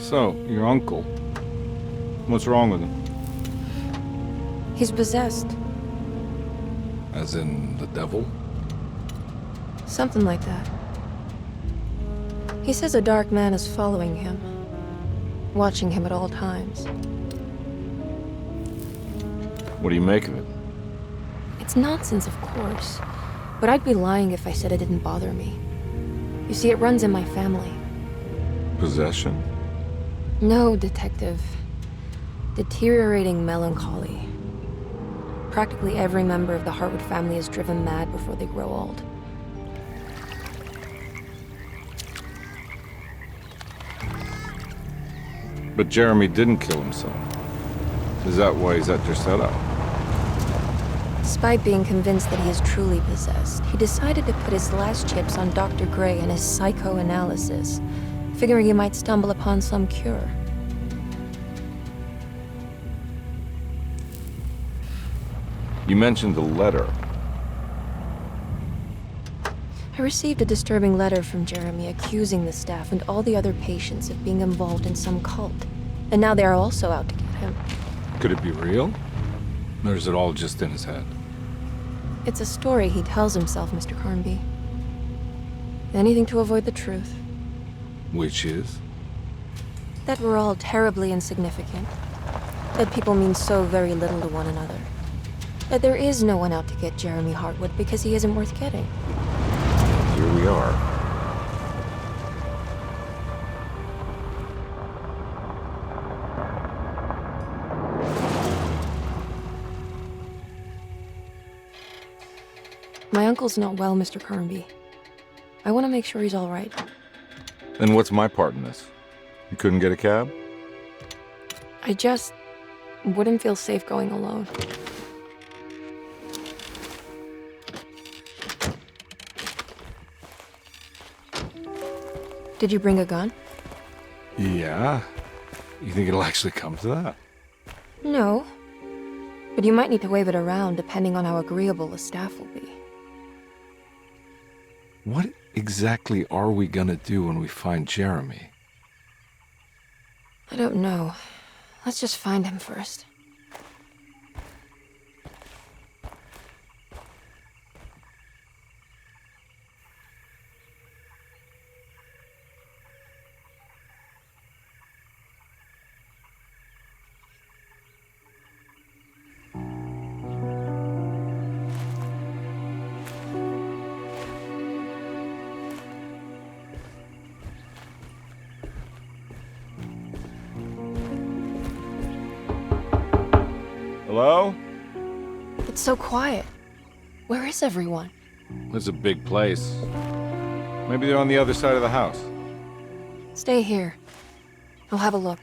So, your uncle. What's wrong with him? He's possessed. As in the devil? Something like that. He says a dark man is following him, watching him at all times. What do you make of it? It's nonsense, of course, but I'd be lying if I said it didn't bother me. You see, it runs in my family. Possession? No, Detective. Deteriorating melancholy. Practically every member of the Hartwood family is driven mad before they grow old. But Jeremy didn't kill himself. Is that why he's at your setup? Despite being convinced that he is truly possessed, he decided to put his last chips on Dr. Gray and his psychoanalysis, figuring he might stumble upon some cure. You mentioned the letter. I received a disturbing letter from Jeremy accusing the staff and all the other patients of being involved in some cult. And now they are also out to get him. Could it be real? Or is it all just in his head? It's a story he tells himself, Mr. Carnby. Anything to avoid the truth. Which is? That we're all terribly insignificant. That people mean so very little to one another. That there is no one out to get Jeremy Hartwood because he isn't worth getting. Here we are. My uncle's not well, Mr. Carnby. I want to make sure he's all right. Then what's my part in this? You couldn't get a cab? I just wouldn't feel safe going alone. Did you bring a gun? Yeah. You think it'll actually come to that? No. But you might need to wave it around depending on how agreeable the staff will be. What exactly are we gonna do when we find Jeremy? I don't know. Let's just find him first. Hello? It's so quiet. Where is everyone? It's a big place. Maybe they're on the other side of the house. Stay here. I'll have a look.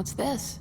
What's this?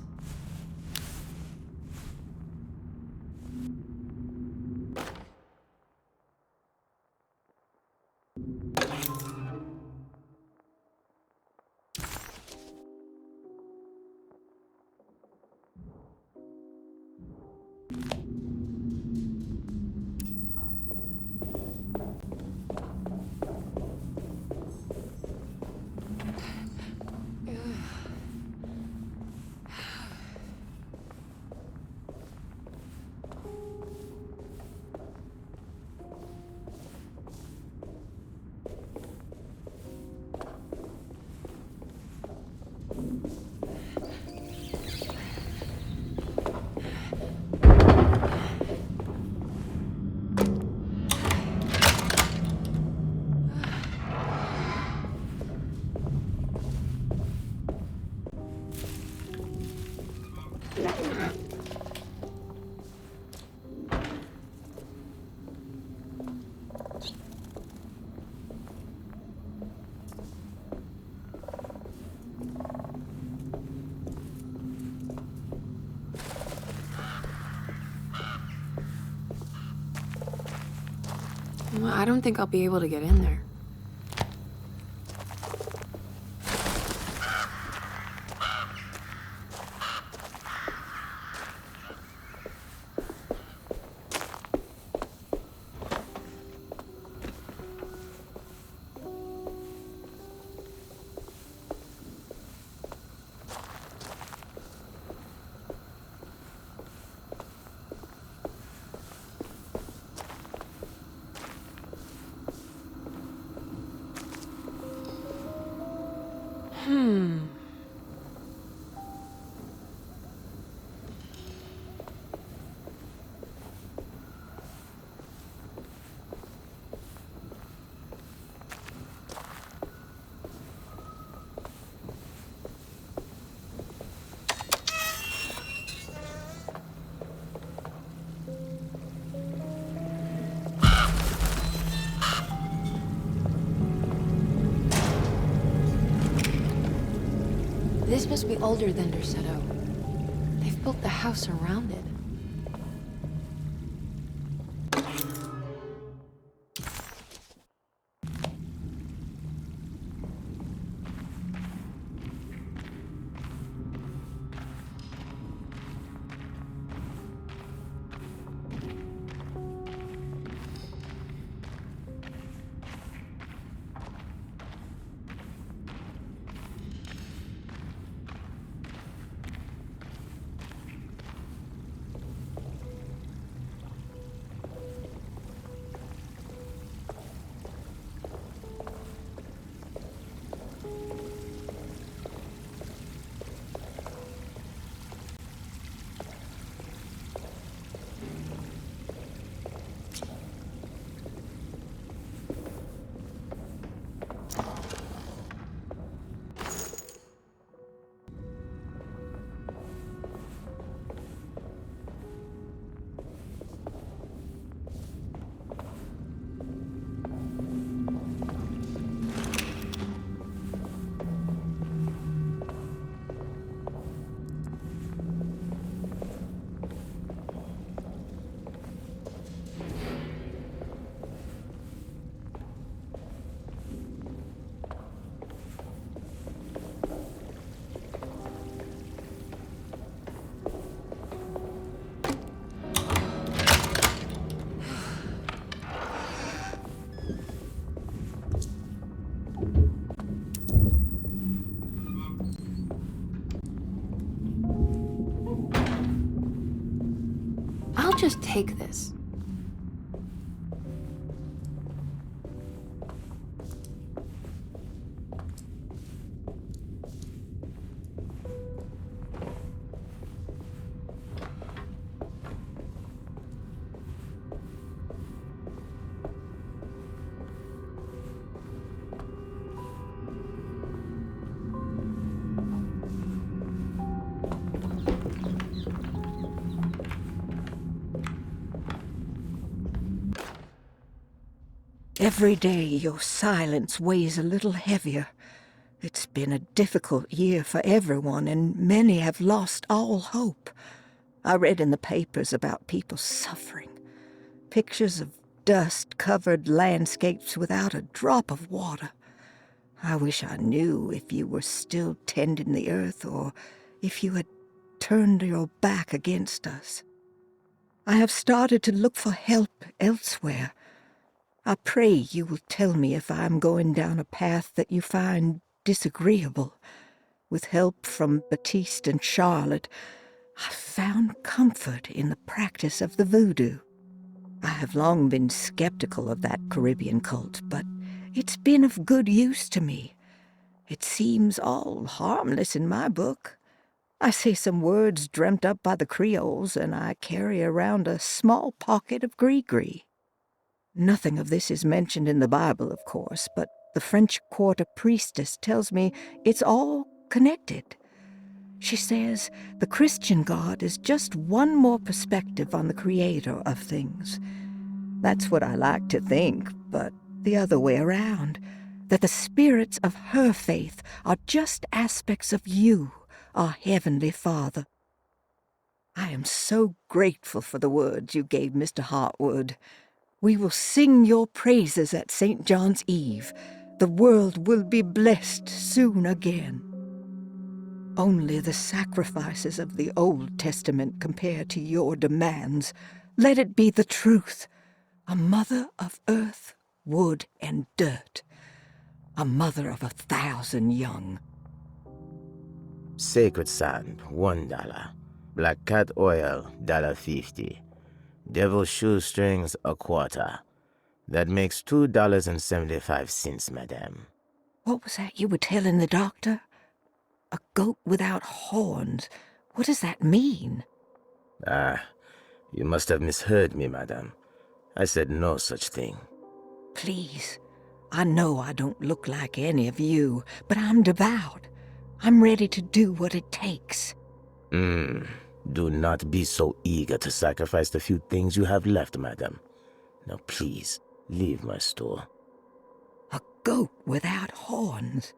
Well, I don't think I'll be able to get in there. This must be older than Derceto. They've built the house around it. I'll just take this. Every day your silence weighs a little heavier. It's been a difficult year for everyone, and many have lost all hope. I read in the papers about people suffering. Pictures of dust-covered landscapes without a drop of water. I wish I knew if you were still tending the earth or if you had turned your back against us. I have started to look for help elsewhere. I pray you will tell me if I am going down a path that you find disagreeable. With help from Baptiste and Charlotte, I found comfort in the practice of the voodoo. I have long been skeptical of that Caribbean cult, but it's been of good use to me. It seems all harmless in my book. I say some words dreamt up by the Creoles, and I carry around a small pocket of gree-gree. Nothing of this is mentioned in the Bible, of course, but the French quarter priestess tells me it's all connected. She says the Christian God is just one more perspective on the creator of things. That's what I like to think, but the other way around. That the spirits of her faith are just aspects of you, our Heavenly Father. I am so grateful for the words you gave Mr. Hartwood. We will sing your praises at St. John's Eve. The world will be blessed soon again. Only the sacrifices of the Old Testament compare to your demands. Let it be the truth. A mother of earth, wood, and dirt. A mother of 1,000 young. Sacred sand, $1. Black cat oil, $1.50. Devil shoestrings, a quarter. That makes $2.75, madame. What was that you were telling the doctor? A goat without horns. What does that mean? Ah, you must have misheard me, madame. I said no such thing. Please, I know I don't look like any of you, but I'm devout. I'm ready to do what it takes. Do not be so eager to sacrifice the few things you have left, madame. Now please, leave my store. A goat without horns.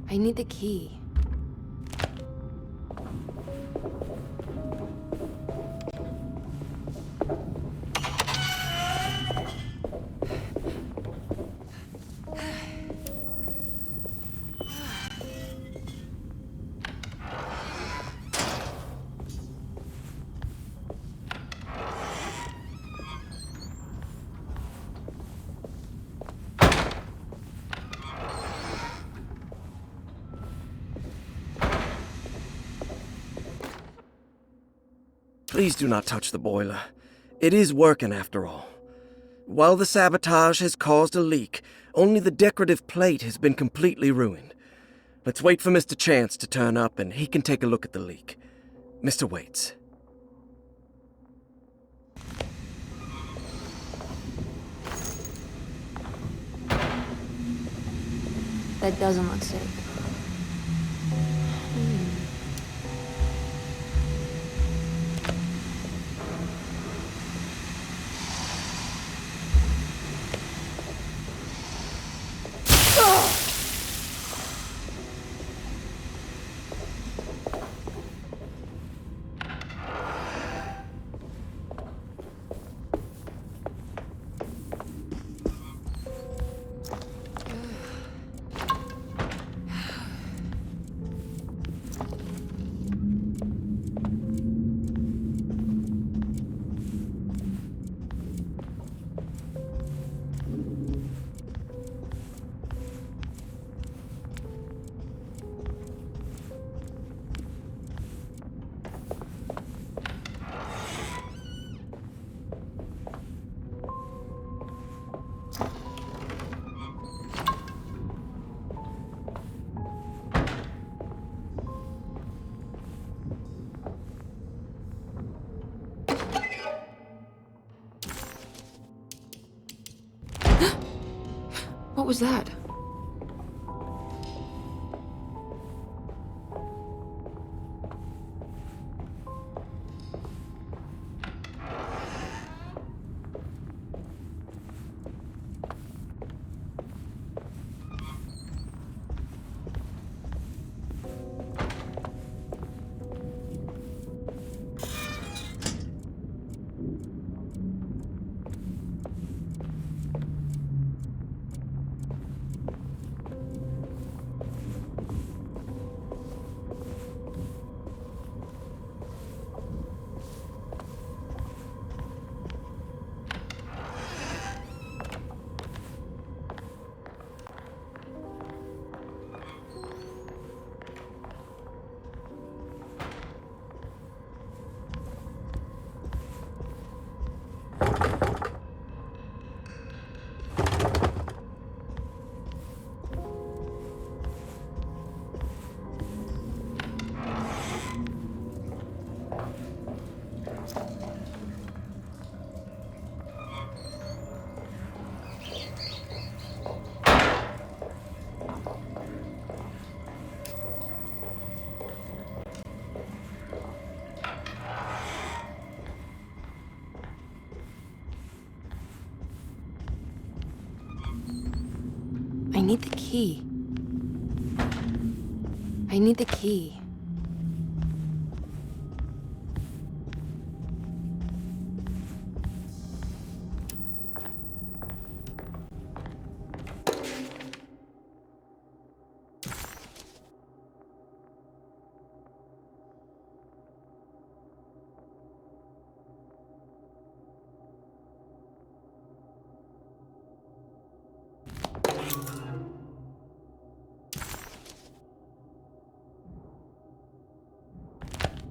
I need the key. Please do not touch the boiler. It is working after all. While the sabotage has caused a leak, only the decorative plate has been completely ruined. Let's wait for Mr. Chance to turn up and he can take a look at the leak. Mr. Waits. That doesn't look safe. was that? I need the key. I need the key.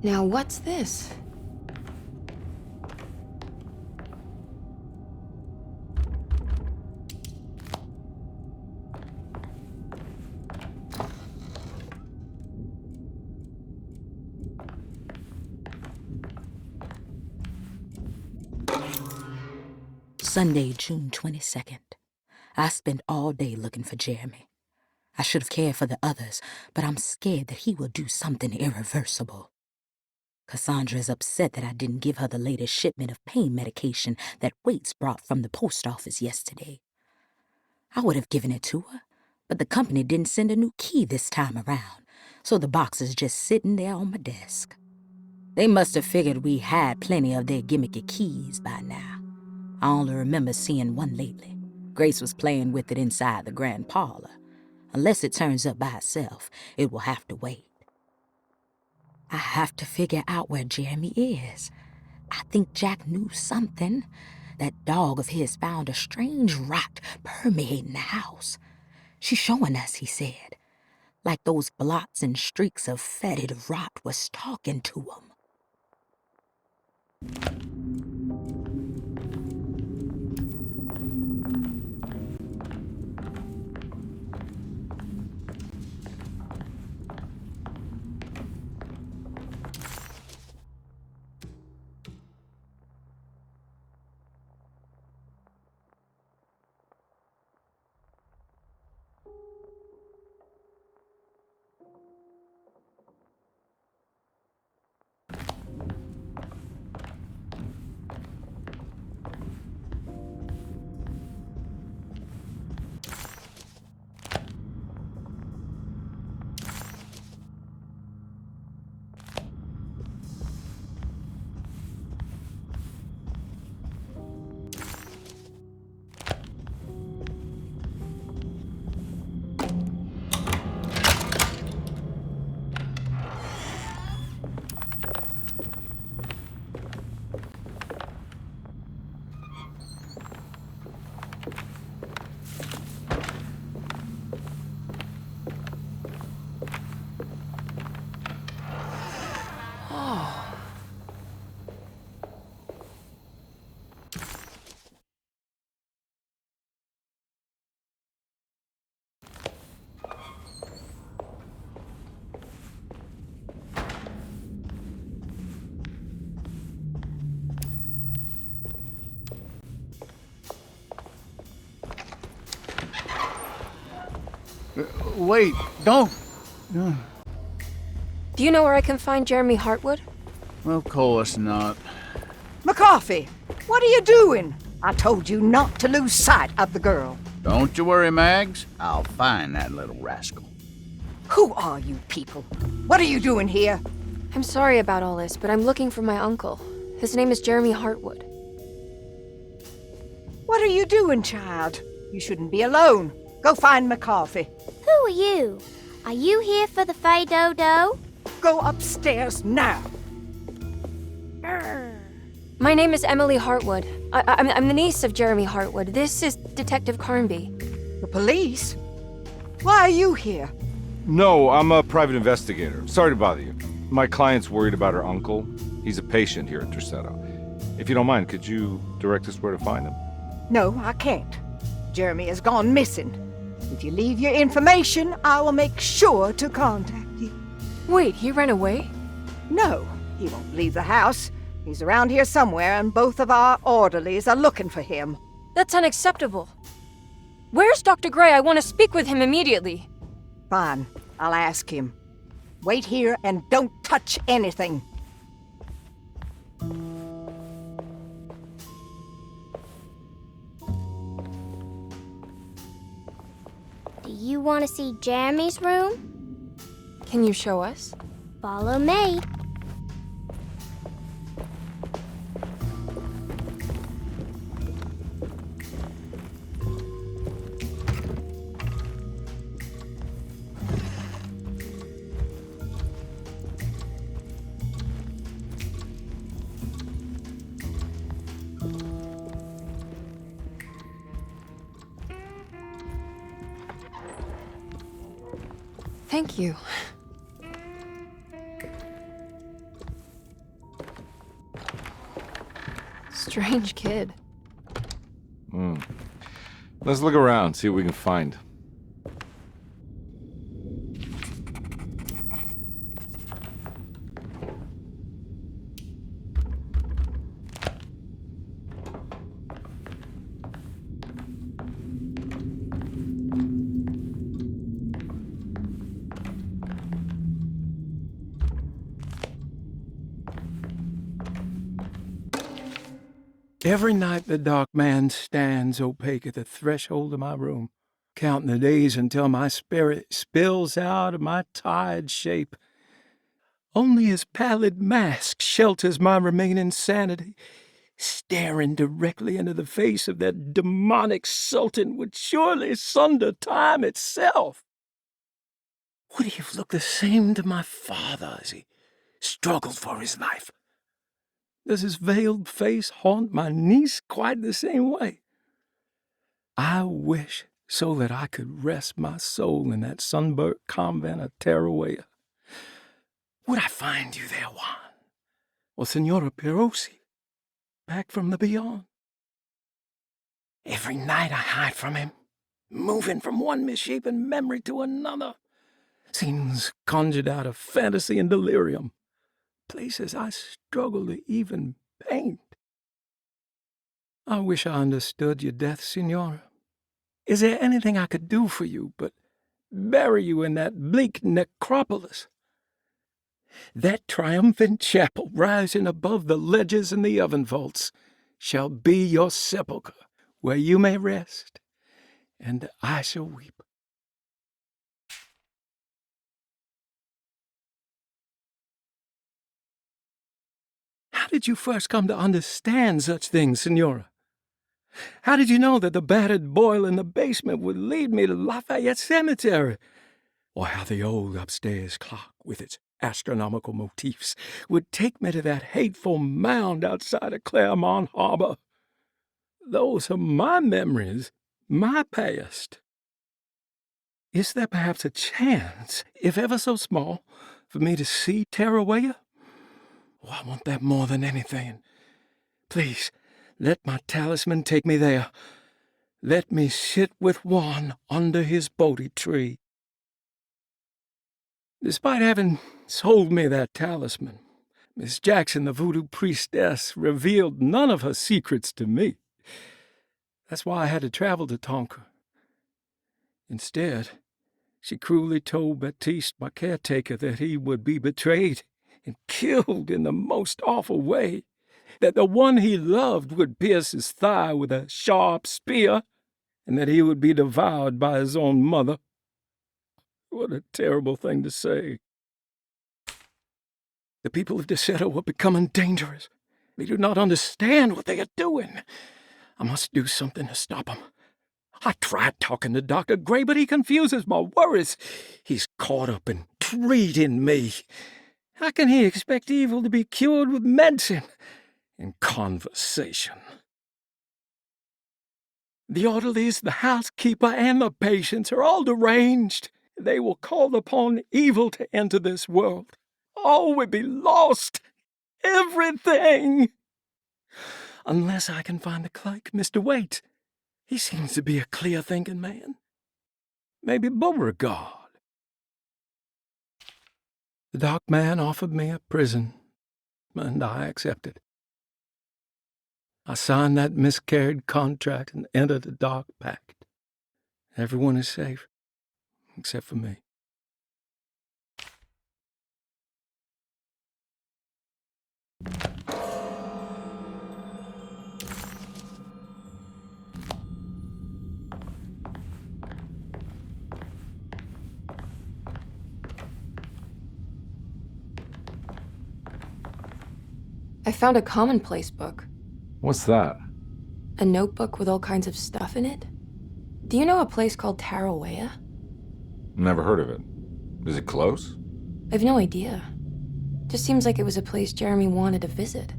Now what's this? Sunday, June 22nd. I spent all day looking for Jeremy. I should have cared for the others, but I'm scared that he will do something irreversible. Cassandra is upset that I didn't give her the latest shipment of pain medication that Waits brought from the post office yesterday. I would have given it to her, but the company didn't send a new key this time around, so the box is just sitting there on my desk. They must have figured we had plenty of their gimmicky keys by now. I only remember seeing one lately. Grace was playing with it inside the grand parlor. Unless it turns up by itself, it will have to wait. I have to figure out where Jeremy is. I think Jack knew something. That dog of his found a strange rot permeating the house. She's showing us, he said. Like those blots and streaks of fetid rot was talking to him. Wait, don't. Do you know where I can find Jeremy Hartwood? Of course not. McCarthy, what are you doing? I told you not to lose sight of the girl. Don't you worry, Mags. I'll find that little rascal. Who are you people? What are you doing here? I'm sorry about all this, but I'm looking for my uncle. His name is Jeremy Hartwood. What are you doing, child? You shouldn't be alone. Go find McCarthy. Who are you? Are you here for the Fay Dodo? Go upstairs now. My name is Emily Hartwood. I'm the niece of Jeremy Hartwood. This is Detective Carnby. The police? Why are you here? No, I'm a private investigator. Sorry to bother you. My client's worried about her uncle. He's a patient here at Tercetto. If you don't mind, could you direct us where to find him? No, I can't. Jeremy has gone missing. If you leave your information, I will make sure to contact you. Wait, he ran away? No, he won't leave the house. He's around here somewhere, and both of our orderlies are looking for him. That's unacceptable. Where's Dr. Gray? I want to speak with him immediately. Fine, I'll ask him. Wait here and don't touch anything. Do you want to see Jeremy's room? Can you show us? Follow me. Thank you. Strange kid. Let's look around, see what we can find. Every night the dark man stands opaque at the threshold of my room, counting the days until my spirit spills out of my tired shape. Only his pallid mask shelters my remaining sanity. Staring directly into the face of that demonic sultan would surely sunder time itself. Would he have looked the same to my father as he struggled for his life? Does his veiled face haunt my niece quite the same way? I wish so that I could rest my soul in that sunburnt convent of Teruel. Would I find you there, Juan? Or Senora Perosi, back from the beyond? Every night I hide from him, moving from one misshapen memory to another. Scenes conjured out of fantasy and delirium. Places I struggle to even paint. I wish I understood your death, Signora. Is there anything I could do for you but bury you in that bleak necropolis? That triumphant chapel rising above the ledges and the oven vaults shall be your sepulchre, where you may rest, and I shall weep. How did you first come to understand such things, Signora? How did you know that the battered boiler in the basement would lead me to Lafayette Cemetery? Or how the old upstairs clock, with its astronomical motifs, would take me to that hateful mound outside of Claremont Harbor? Those are my memories, my past. Is there perhaps a chance, if ever so small, for me to see Teruel? Oh, I want that more than anything. Please, let my talisman take me there. Let me sit with Juan under his Bodhi tree. Despite having sold me that talisman, Miss Jackson, the voodoo priestess, revealed none of her secrets to me. That's why I had to travel to Tonka. Instead, She cruelly told Baptiste, my caretaker, that he would be betrayed and killed in the most awful way, that the one he loved would pierce his thigh with a sharp spear, and that he would be devoured by his own mother. What a terrible thing to say. The people of Deseto are becoming dangerous. They do not understand what they are doing. I must do something to stop them. I tried talking to Dr. Gray, but he confuses my worries. He's caught up in treating me. How can he expect evil to be cured with medicine and conversation? The orderlies, the housekeeper, and the patients are all deranged. They will call upon evil to enter this world. All will be lost. Everything. Unless I can find the clerk, Mr. Waite. He seems to be a clear-thinking man. Maybe Beauregard. The dark man offered me a prison, and I accepted. I signed that miscarried contract and entered the dark pact. Everyone is safe, except for me. I found a commonplace book. What's that? A notebook with all kinds of stuff in it. Do you know a place called Tarawea? Never heard of it. Is it close? I've no idea. Just seems like it was a place Jeremy wanted to visit.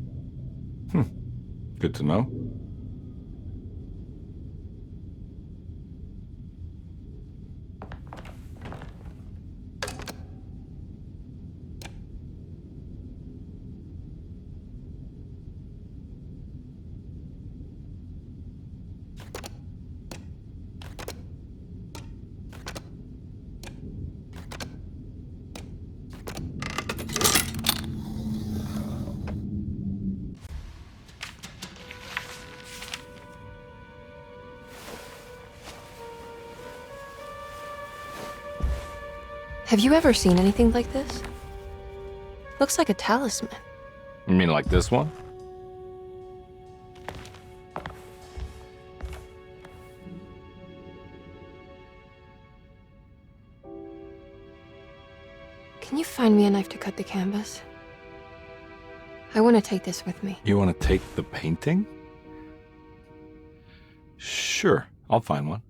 Good to know. Have you ever seen anything like this? Looks like a talisman. You mean like this one? Can you find me a knife to cut the canvas? I want to take this with me. You want to take the painting? Sure, I'll find one.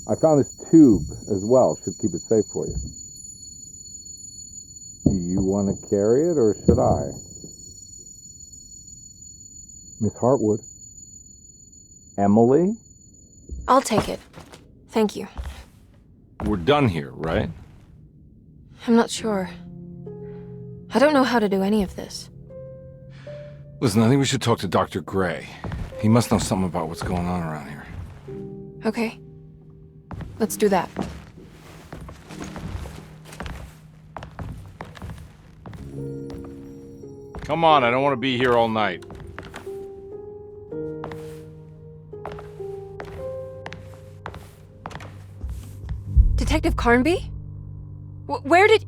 I found this tube as well. Should keep it safe for you. Do you want to carry it, or should I? Miss Hartwood? Emily? I'll take it. Thank you. We're done here, right? I'm not sure. I don't know how to do any of this. Listen, I think we should talk to Dr. Gray. He must know something about what's going on around here. Okay. Let's do that. Come on, I don't want to be here all night. Detective Carnby? Where did...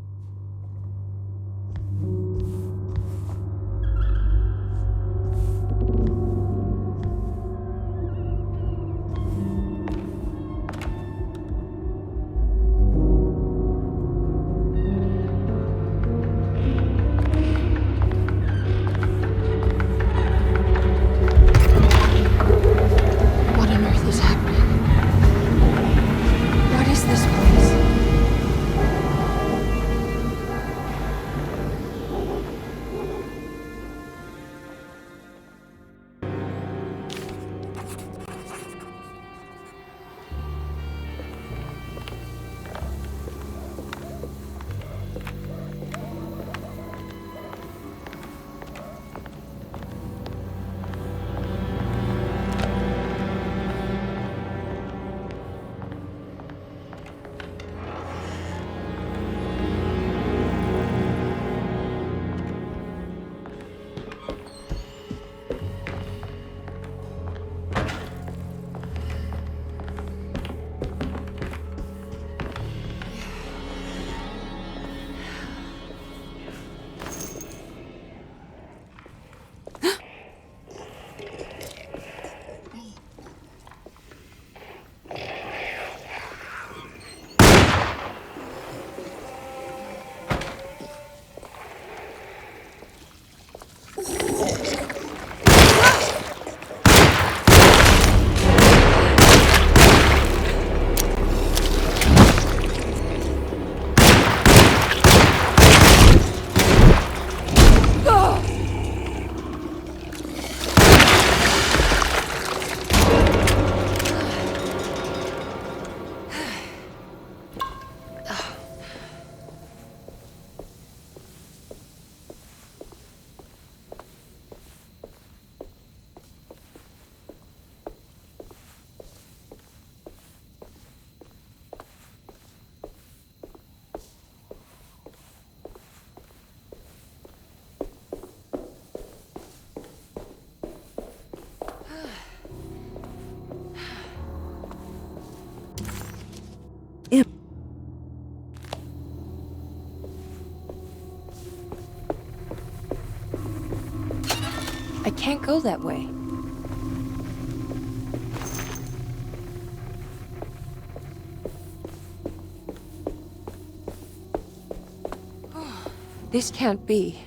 What on earth is happening? What is this place? I can't go that way. This can't be.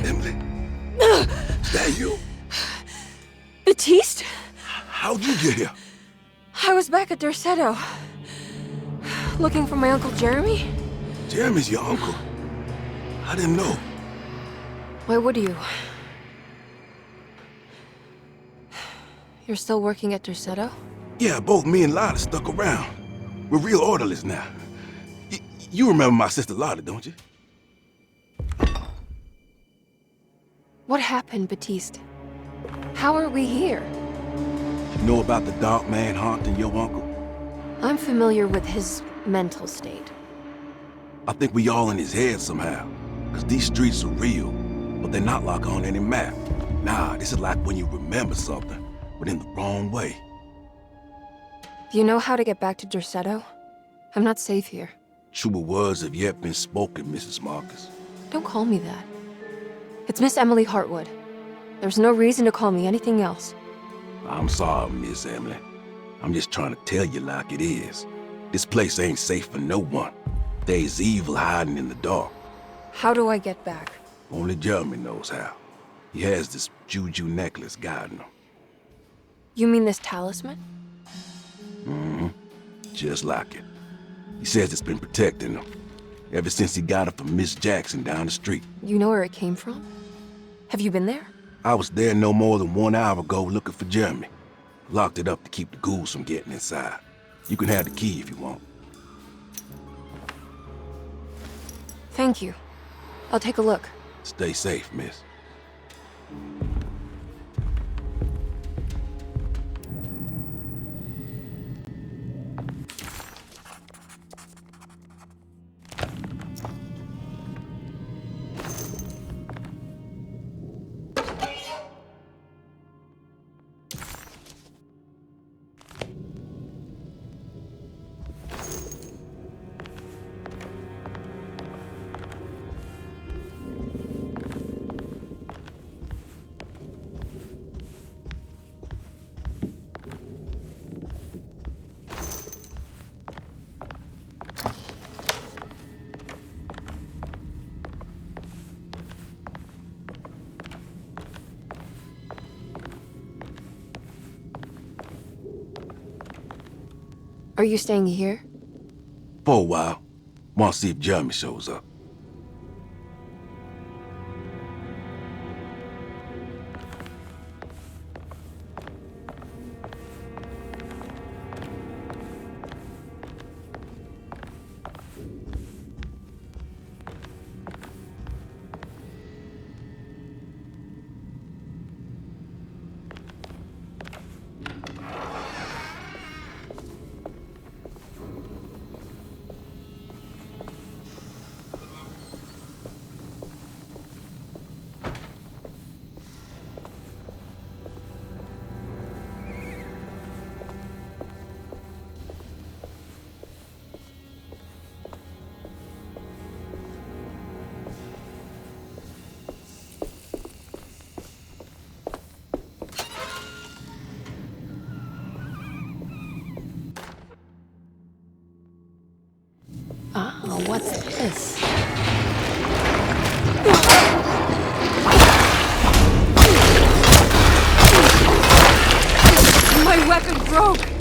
Emily, is that you? Baptiste? How'd you get here? I was back at Derceto. Looking for my Uncle Jeremy? Jeremy's your uncle. I didn't know. Why would you? You're still working at Derceto? Yeah, both me and Lotta stuck around. We're real orderlies now. You remember my sister Lotta, don't you? What happened, Baptiste? How are we here? You know about the dark man haunting your uncle? I'm familiar with his mental state. I think we all in his head somehow. Cause these streets are real, but they're not like on any map. Nah, this is like when you remember something, but in the wrong way. Do you know how to get back to Derceto? I'm not safe here. Truer words have yet been spoken, Mrs. Marcus. Don't call me that. It's Miss Emily Hartwood. There's no reason to call me anything else. I'm sorry, Miss Emily. I'm just trying to tell you like it is. This place ain't safe for no one. There's evil hiding in the dark. How do I get back? Only Jeremy knows how. He has this juju necklace guiding him. You mean this talisman? Mm-hmm. Just like it. He says it's been protecting him ever since he got it from Miss Jackson down the street. You know where it came from? Have you been there? I was there no more than 1 hour ago looking for Jeremy. Locked it up to keep the ghouls from getting inside. You can have the key if you want. Thank you. I'll take a look. Stay safe, miss. Are you staying here? For a while. Want to see if Jeremy shows up. What's this? My weapon broke!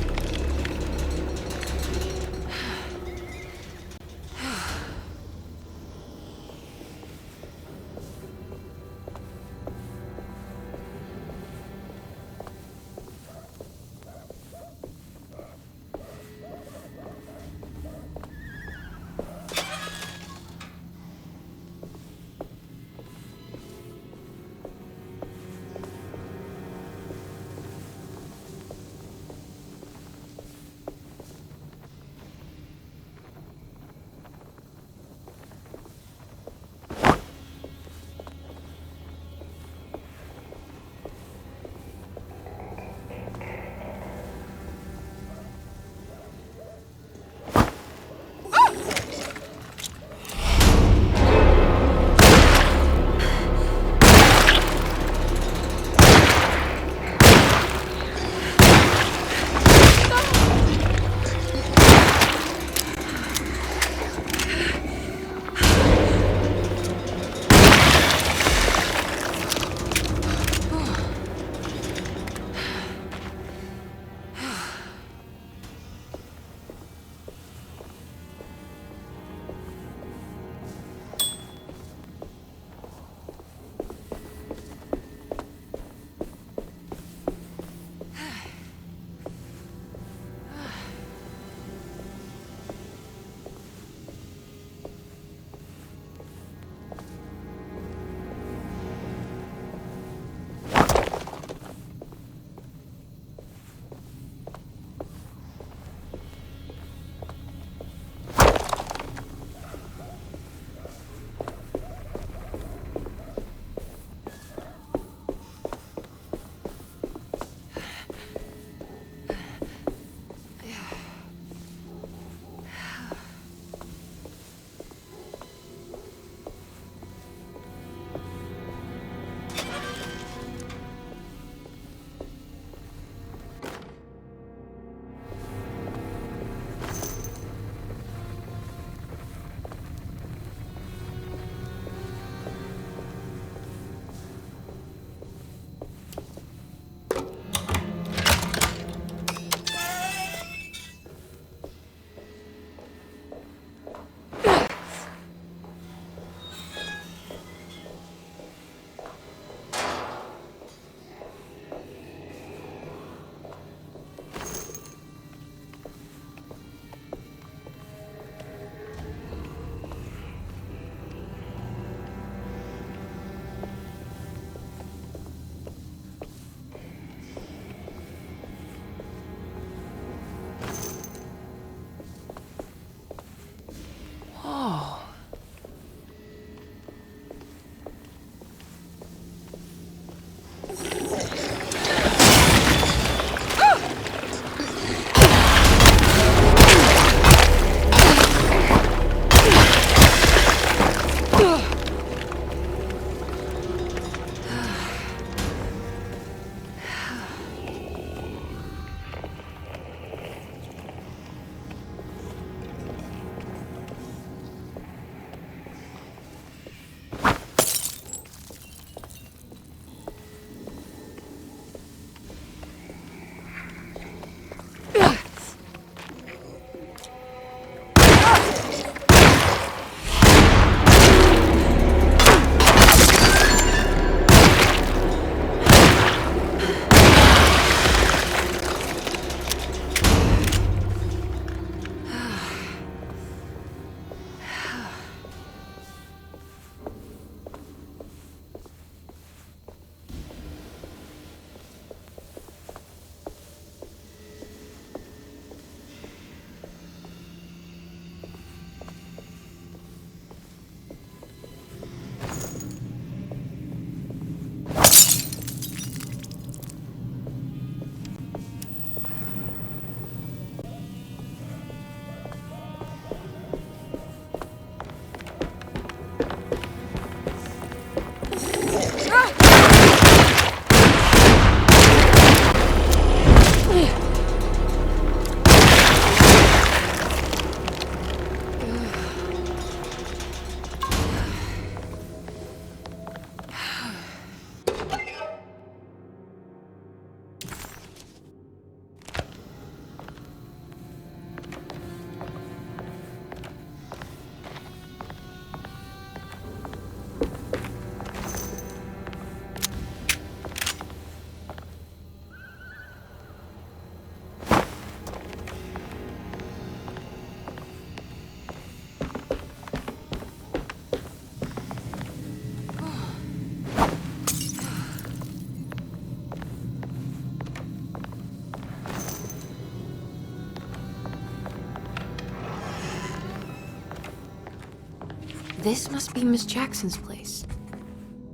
This must be Miss Jackson's place.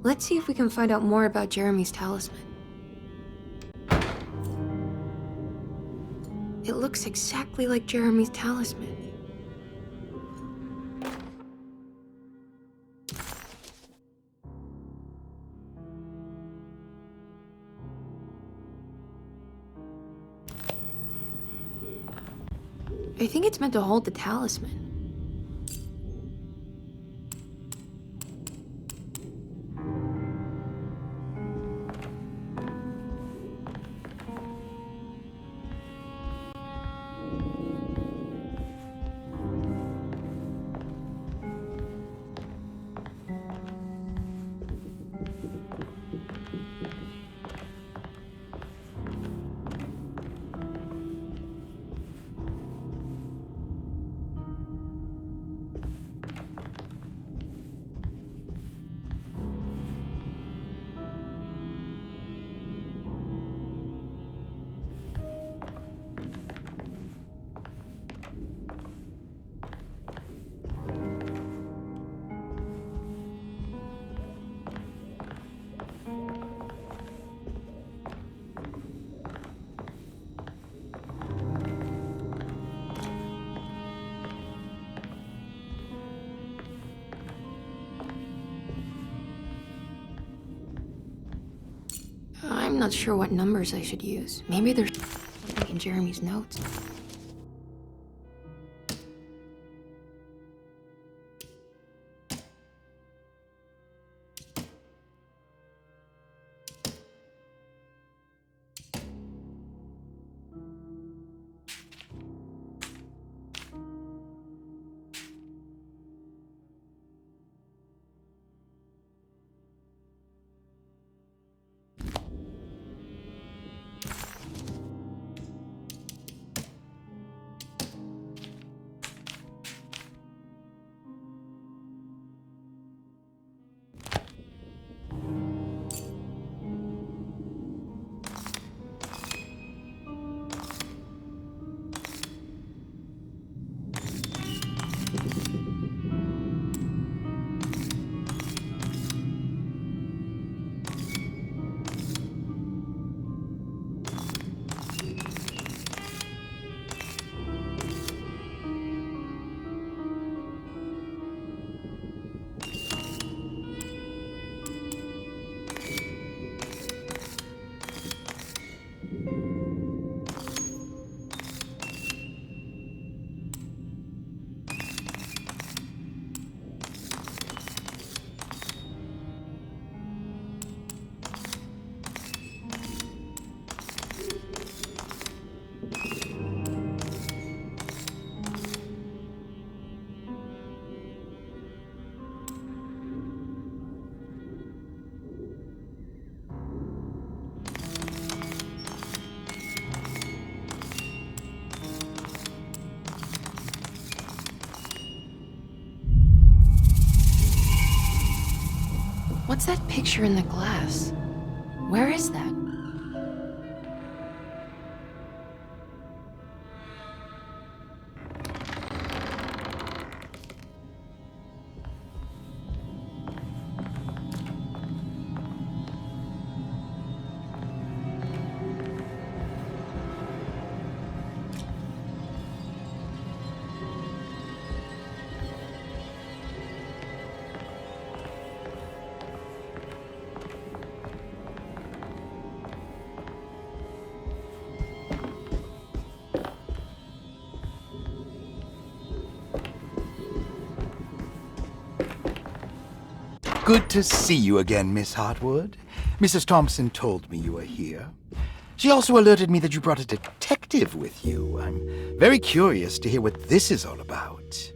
Let's see if we can find out more about Jeremy's talisman. It looks exactly like Jeremy's talisman. I think it's meant to hold the talisman. I'm not sure what numbers I should use. Maybe there's something in Jeremy's notes. What's that picture in the glass? Where is that? Good to see you again, Miss Hartwood. Mrs. Thompson told me you were here. She also alerted me that you brought a detective with you. I'm very curious to hear what this is all about.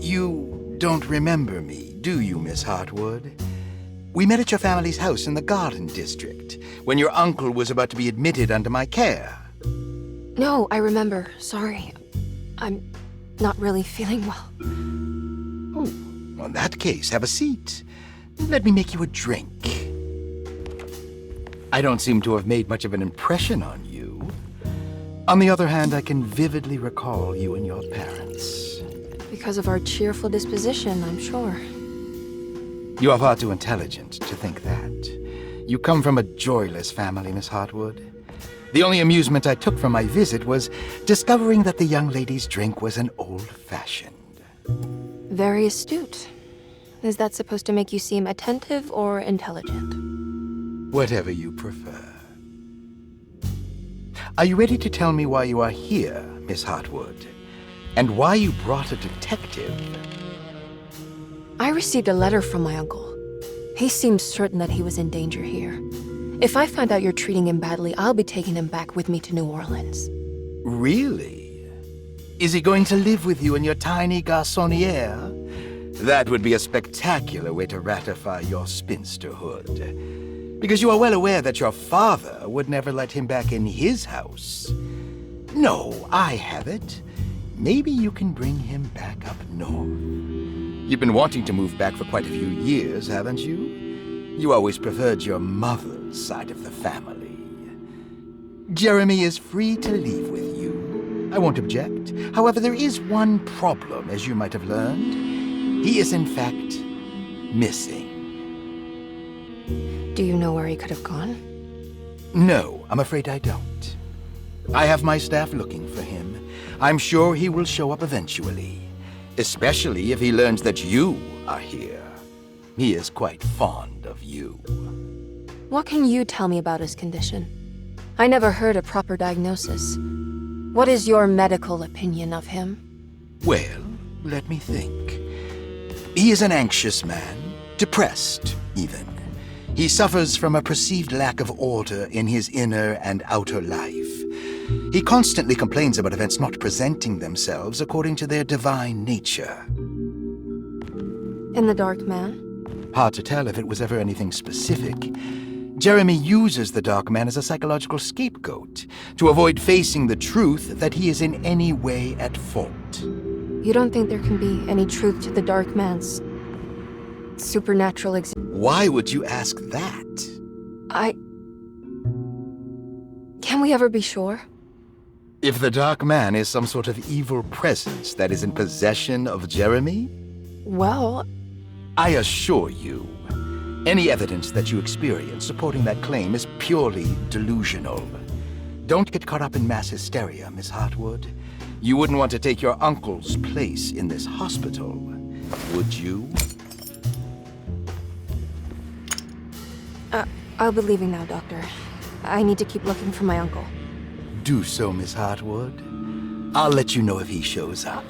You don't remember me, do you, Miss Hartwood? We met at your family's house in the Garden District, when your uncle was about to be admitted under my care. No, I remember. Sorry. I'm not really feeling well. In that case, have a seat. Let me make you a drink. I don't seem to have made much of an impression on you. On the other hand, I can vividly recall you and your parents. Because of our cheerful disposition, I'm sure. You are far too intelligent to think that. You come from a joyless family, Miss Hartwood. The only amusement I took from my visit was discovering that the young lady's drink was an old-fashioned. Very astute. Is that supposed to make you seem attentive or intelligent? Whatever you prefer. Are you ready to tell me why you are here, Miss Hartwood? And why you brought a detective? I received a letter from my uncle. He seems certain that he was in danger here. If I find out you're treating him badly, I'll be taking him back with me to New Orleans. Really? Is he going to live with you in your tiny garçonniere? That would be a spectacular way to ratify your spinsterhood. Because you are well aware that your father would never let him back in his house. No, I have it. Maybe you can bring him back up north. You've been wanting to move back for quite a few years, haven't you? You always preferred your mother's side of the family. Jeremy is free to leave with you. I won't object. However, there is one problem, as you might have learned. He is, in fact, missing. Do you know where he could have gone? No, I'm afraid I don't. I have my staff looking for him. I'm sure he will show up eventually, especially if he learns that you are here. He is quite fond of you. What can you tell me about his condition? I never heard a proper diagnosis. What is your medical opinion of him? Well, let me think. He is an anxious man, depressed, even. He suffers from a perceived lack of order in his inner and outer life. He constantly complains about events not presenting themselves according to their divine nature. And the Dark Man? Hard to tell if it was ever anything specific. Jeremy uses the Dark Man as a psychological scapegoat to avoid facing the truth that he is in any way at fault. You don't think there can be any truth to the Dark Man's supernatural existence? Why would you ask that? Can we ever be sure? If the Dark Man is some sort of evil presence that is in possession of Jeremy? Well, I assure you, any evidence that you experience supporting that claim is purely delusional. Don't get caught up in mass hysteria, Miss Hartwood. You wouldn't want to take your uncle's place in this hospital, would you? I'll be leaving now, Doctor. I need to keep looking for my uncle. Do so, Miss Hartwood. I'll let you know if he shows up.